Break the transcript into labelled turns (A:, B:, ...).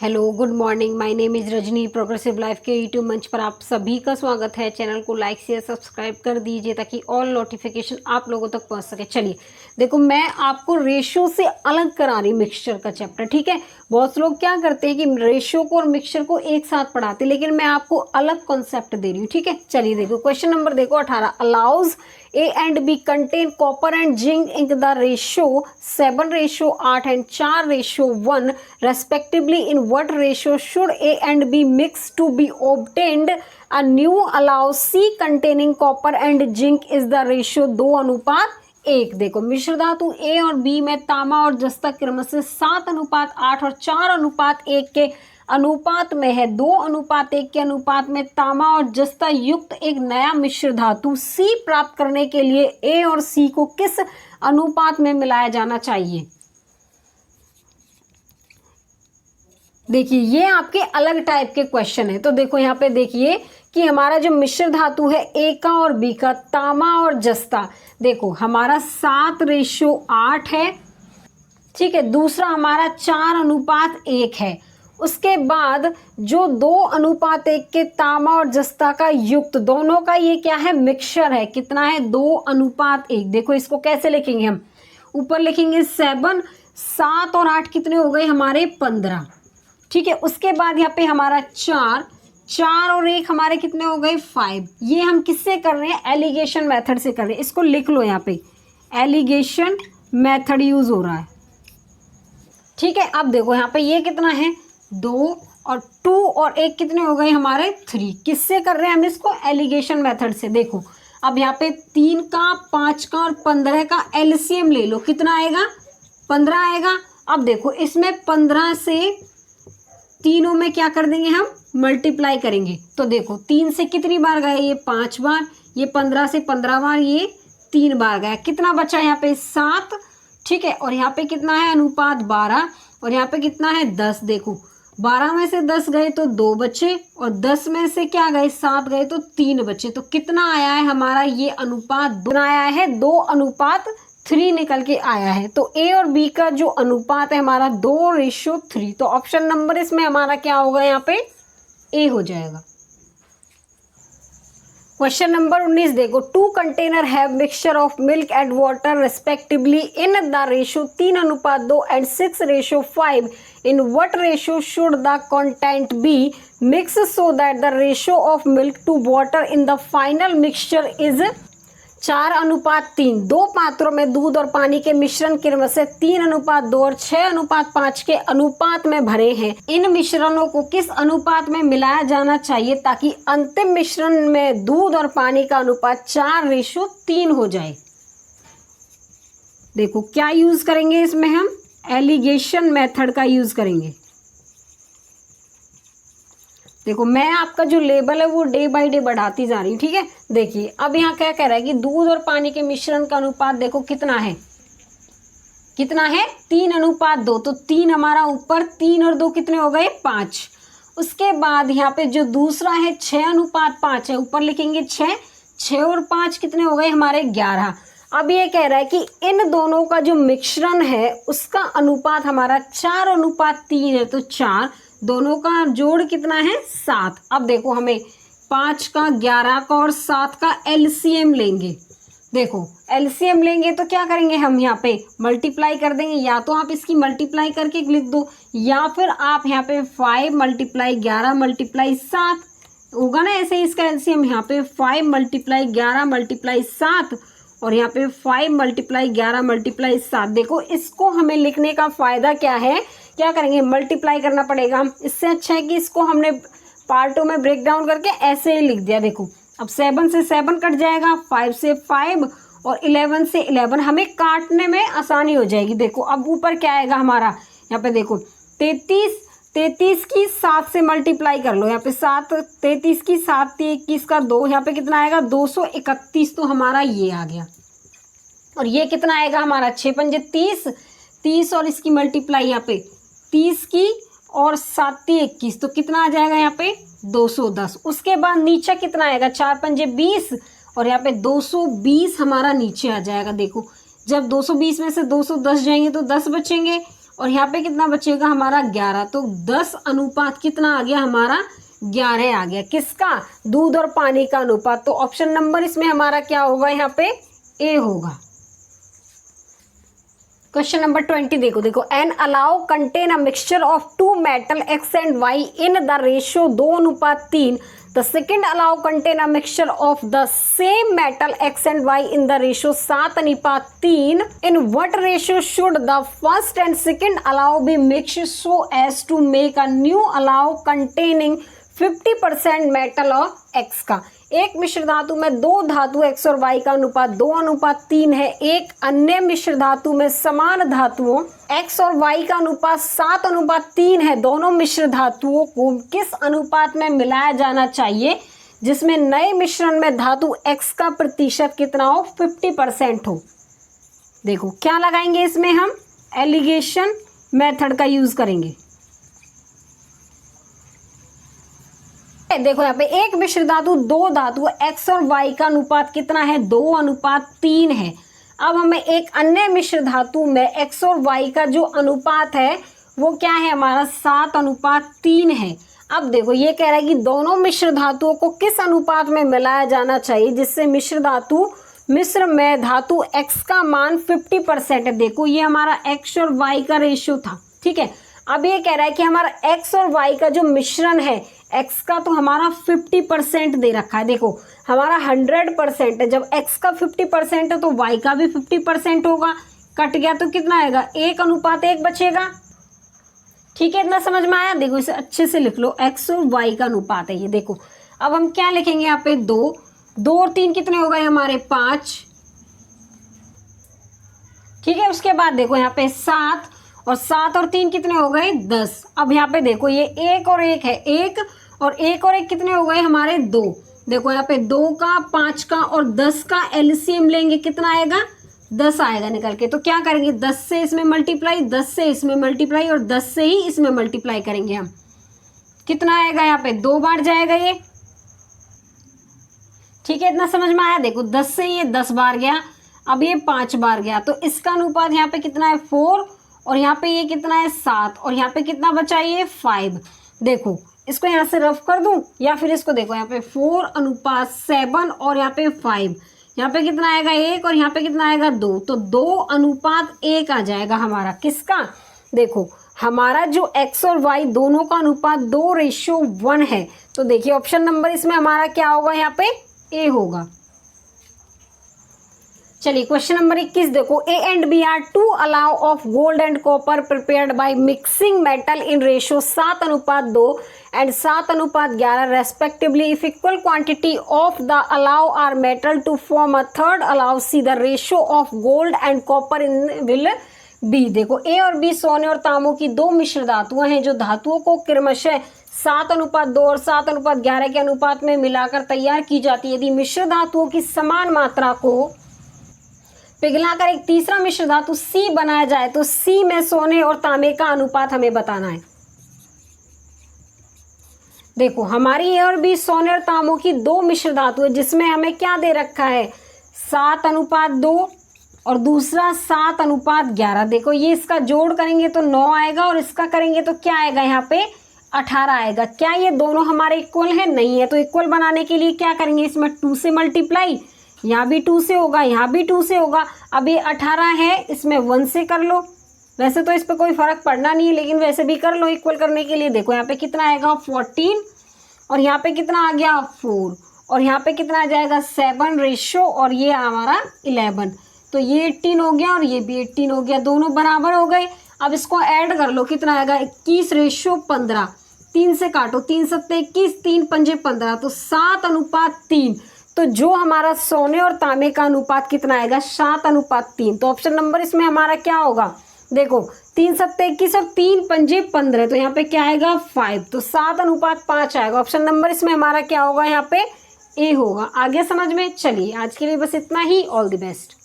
A: Hello good morning, my name is Rajni. Progressive life के YouTube मंच पर आप सभी का स्वागत है। चैनल को लाइक शेयर सब्सक्राइब कर दीजिए ताकि ऑल नोटिफिकेशन आप लोगों तक पहुंच सके। चलिए देखो, मैं आपको रेशियो से अलग करा रही मिक्सचर का चैप्टर, ठीक है। बहुत लोग क्या करते हैं कि रेशियो को और मिक्सचर को एक साथ पढ़ाते, लेकिन मैं आपको अलग कॉन्सेप्ट दे रही हूँ, ठीक है। चलिए देखो, क्वेश्चन नंबर देखो 18। Allows A and B contain copper and zinc in the ratio 7:8 and 4:1 respectively. In what ratio should A and B mix to be obtained? A new allows C containing copper and zinc is the ratio 2:1। देखो, मिश्र धातु A और B में तांबा और जस्ता क्रमशः 7:8 और 4:1 के अनुपात में है। 2:1 के अनुपात में तांबा और जस्ता युक्त एक नया मिश्र धातु C प्राप्त करने के लिए A और C को किस अनुपात में मिलाया जाना चाहिए? देखिए, ये आपके अलग टाइप के क्वेश्चन है। तो देखो यहाँ पे देखिए कि हमारा जो मिश्र धातु है A का और B का, तांबा और जस्ता, देखो हमारा 7:8 है, ठीक है। दूसरा हमारा 4:1 है। उसके बाद जो 2:1 के तांबा और जस्ता का युक्त, दोनों का ये क्या है, मिक्सचर है। कितना है, 2:1। देखो इसको कैसे लिखेंगे हम, ऊपर लिखेंगे 7, 7 और 8 कितने हो गए हमारे, 15, ठीक है। उसके बाद यहाँ पे हमारा 4, 4 और 1 हमारे कितने हो गए, 5। ये हम किससे कर रहे हैं, एलिगेशन मेथड से कर रहे हैं। इसको लिख लो यहाँ पे, एलिगेशन मेथड यूज हो रहा है, ठीक है। अब देखो यहाँ पे ये कितना है, 2 और 2 और 1 कितने हो गए हमारे, 3। किससे कर रहे हैं हम इसको, एलिगेशन मेथड से। देखो अब यहाँ पे 3 का, 5 का और 15 का एलसीएम ले लो, कितना आएगा, 15 आएगा। अब देखो इसमें 15 से तीनों में क्या कर देंगे हम, मल्टीप्लाई करेंगे। तो देखो 3 से कितनी बार गए, ये 5 बार, ये 15 से 15 बार, ये 3 बार गया। कितना बचा यहाँ पे, 7, ठीक है। और यहाँ पे कितना है, अनुपात 12, और यहाँ पे कितना है, 10। देखो 12 में से 10 गए तो 2 बचे, और 10 में से क्या गए, 7 गए तो 3 बचे। तो कितना आया है हमारा ये अनुपात, 2 आया है, 2:3 निकल के आया है। तो A और B का जो अनुपात है हमारा 2:3। तो ऑप्शन नंबर इसमें हमारा क्या होगा, यहाँ पे A हो जाएगा। क्वेश्चन नंबर 19 देखो, 2 container have mixture of milk and water respectively in the ratio 3:2 and 6:5। In what ratio should the content be mix so that the ratio of milk to water in the final mixture is 4:3। 2 पात्रों में दूध और पानी के मिश्रण क्रमशः 3:2 और 6:5 के अनुपात में भरे हैं। इन मिश्रणों को किस अनुपात में मिलाया जाना चाहिए ताकि अंतिम मिश्रण में दूध और पानी का अनुपात 4:3 हो जाए? देखो क्या यूज करेंगे इसमें हम, एलिगेशन मेथड का यूज करेंगे। देखो मैं आपका जो लेवल है वो डे बाय डे बढ़ाती जा रही हूँ, ठीक है। देखिए अब यहाँ क्या कह रहा है कि दूध और पानी के मिश्रण का अनुपात देखो कितना है, कितना है, 3:2। तो 3 हमारा ऊपर, 3 और 2 कितने हो गए, 5। उसके बाद यहाँ पे जो दूसरा है 6:5 है, ऊपर लिखेंगे 6, 6 और 5 कितने हो गए हमारे, 11। अब ये कह रहा है कि इन दोनों का जो मिश्रण है उसका अनुपात हमारा 4:3 है। तो 4, दोनों का जोड़ कितना है, 7। अब देखो हमें 5 का, 11 का और 7 का एलसीएम लेंगे। देखो एलसीएम लेंगे तो क्या करेंगे हम, यहाँ पे मल्टीप्लाई कर देंगे। या तो आप इसकी मल्टीप्लाई करके लिख दो, या फिर आप यहाँ पे 5 × 11 × 7 होगा ना, ऐसे इसका एलसीएम। यहाँ पे 5 × 11 × 7 और यहाँ पे 5 × 11 × 7। देखो इसको हमें लिखने का फायदा क्या है, क्या करेंगे, मल्टीप्लाई करना पड़ेगा। इससे अच्छा है कि इसको हमने पार्टों में ब्रेक डाउन करके ऐसे ही लिख दिया। देखो अब 7 से 7 कट जाएगा, 5 से 5 और 11 से 11, हमें काटने में आसानी हो जाएगी। देखो अब ऊपर क्या आएगा हमारा, यहाँ पे देखो 33 की 7 से मल्टीप्लाई कर लो। यहाँ पे 7, 33 की 7, 21 का 2, यहाँ पे कितना आएगा, 231। तो हमारा ये आ गया। और ये कितना आएगा हमारा, 6 पंजे 30, 30 और इसकी मल्टीप्लाई यहाँ पे 30 की और 7 21, तो कितना आ जाएगा यहाँ पे, 210। उसके बाद नीचे कितना आएगा, 4 पंजे 20 और यहाँ पे 220 हमारा नीचे आ जाएगा। देखो जब 220 में से 210 जाएंगे तो 10 बचेंगे और यहाँ पे कितना बचेगा हमारा 11। तो 10 अनुपात कितना आ गया हमारा 11 आ गया। किसका? दूध और पानी का अनुपात। तो ऑप्शन नंबर इसमें हमारा क्या होगा? यहाँ पे ए होगा। क्वेश्चन नंबर 20 देखो an alloy contain a mixture of two metal X and Y in the ratio 2:3। The second alloy contain a mixture of the same metal X and Y in the ratio 7:3। In what ratio should the first and second alloy be mixed so as to make a new alloy containing 50% metal of X का। एक मिश्र धातु में दो धातु x और Y का अनुपात 2:3 है। एक अन्य मिश्र धातु में समान धातुओं एक्स और वाई का अनुपात 7:3 है। दोनों मिश्र धातुओं को किस अनुपात में मिलाया जाना चाहिए जिसमें नए मिश्रण में धातु एक्स का प्रतिशत कितना हो? 50% हो। देखो क्या लगाएंगे इसमें हम? एलिगेशन मेथड का यूज करेंगे। देखो यहाँ पे एक मिश्र धातु दो धातु एक्स और वाई का अनुपात कितना है? 2:3 है। अब हमें एक अन्य मिश्र धातु में एक्स और वाई का जो अनुपात है वो क्या है हमारा? 7:3 है। अब देखो ये कह रहा है कि दोनों मिश्र धातुओं को किस अनुपात में मिलाया जाना चाहिए जिससे मिश्र में धातु एक्स का मान 50% है। देखो ये हमारा एक्स और वाई का रेशियो था, ठीक है। अब ये कह रहा है कि हमारा एक्स और वाई का जो मिश्रण है, एक्स का तो हमारा 50% दे रखा है। देखो हमारा 100% है। जब एक्स का 50% है तो वाई का भी 50% होगा। कट गया तो कितना आएगा? 1:1 बचेगा। ठीक है, इतना समझ में आया? देखो इसे अच्छे से लिख लो, एक्स और वाई का अनुपात है ये। देखो अब हम क्या लिखेंगे यहाँ पे? 2 और 3 कितने हो गए हमारे? 5। ठीक है, उसके बाद देखो यहाँ पे 7 और 7 और 3 कितने हो गए? 10। अब यहाँ पे देखो ये 1 और 1 है, 1 और 1 और 1 कितने हो गए हमारे? 2। देखो यहाँ पे 2 का, 5 का और 10 का एलसीएम लेंगे, कितना आएगा? 10 आएगा निकल के। तो क्या करेंगे? 10 से इसमें मल्टीप्लाई, 10 से इसमें मल्टीप्लाई और 10 से ही इसमें मल्टीप्लाई करेंगे हम। कितना आएगा यहाँ पे? 2 बार जाएगा ये। ठीक है, इतना समझ में आया? देखो 10 से ये 10 बार गया, अब ये 5 बार गया। तो इसका अनुपात यहाँ पे कितना है? 4। और यहाँ पे ये कितना है? 7। और यहाँ पे कितना बचा? ये 5। देखो इसको यहाँ से रफ कर दूं या फिर इसको देखो यहाँ पे 4:7 और यहाँ पे 5। यहाँ पे कितना आएगा? 1 और यहाँ पे कितना आएगा? 2। तो 2:1 आ जाएगा हमारा। किसका? देखो हमारा जो एक्स और वाई दोनों का अनुपात 2:1 है। तो देखिए ऑप्शन नंबर इसमें हमारा क्या होगा? यहाँ पे ए होगा। चलिए क्वेश्चन नंबर 21 देखो, A and B are two alloy of gold and copper prepared by mixing metal in ratio 7:2 and 7:11 respectively. If equal quantity of the alloy are metal to form a third alloy, C the ratio of gold and copper in will be. देखो A और B सोने और तांबे की दो मिश्र धातुएं हैं जो धातुओं को क्रमशः 7:2 और 7:11 के अनुपात में मिलाकर तैयार की जाती है। यदि मिश्र धातुओं की समान मात्रा को पिघलाकर एक तीसरा मिश्र धातु सी बनाया जाए तो सी में सोने और तांबे का अनुपात हमें बताना है। देखो हमारी ए और बी सोने और तांबे की दो मिश्र धातु है जिसमें हमें क्या दे रखा है? 7:2 और दूसरा 7:11। देखो ये इसका जोड़ करेंगे तो 9 आएगा और इसका करेंगे तो क्या आएगा? यहाँ पे 18 आएगा। क्या ये दोनों हमारे इक्वल है? नहीं है। तो इक्वल बनाने के लिए क्या करेंगे? इसमें 2 से मल्टीप्लाई, यहाँ भी 2 से होगा, यहाँ भी 2 से होगा। अब ये 18 है, इसमें 1 से कर लो। वैसे तो इस पर कोई फर्क पड़ना नहीं है लेकिन वैसे भी कर लो इक्वल करने के लिए। देखो यहाँ पे कितना आएगा? 14 और यहाँ पे कितना आ गया? 4 और यहाँ पे कितना आ जाएगा? 7 रेशो और ये हमारा 11। तो ये 18 हो गया और ये भी 18 हो गया, दोनों बराबर हो गए। अब इसको ऐड कर लो, कितना आएगा? 21:15। 3 से काटो, 3 7 21, 3 5 15, तो 7:3। तो जो हमारा सोने और तांबे का अनुपात कितना आएगा? 7:3। तो ऑप्शन नंबर इसमें हमारा क्या होगा? देखो 3 7 21 और 3 5 15, तो यहाँ पे क्या आएगा? 5। तो 7:5 आएगा। ऑप्शन नंबर इसमें हमारा क्या होगा? यहाँ पे ए होगा। आगे समझ में? चलिए आज के लिए बस इतना ही। All the best.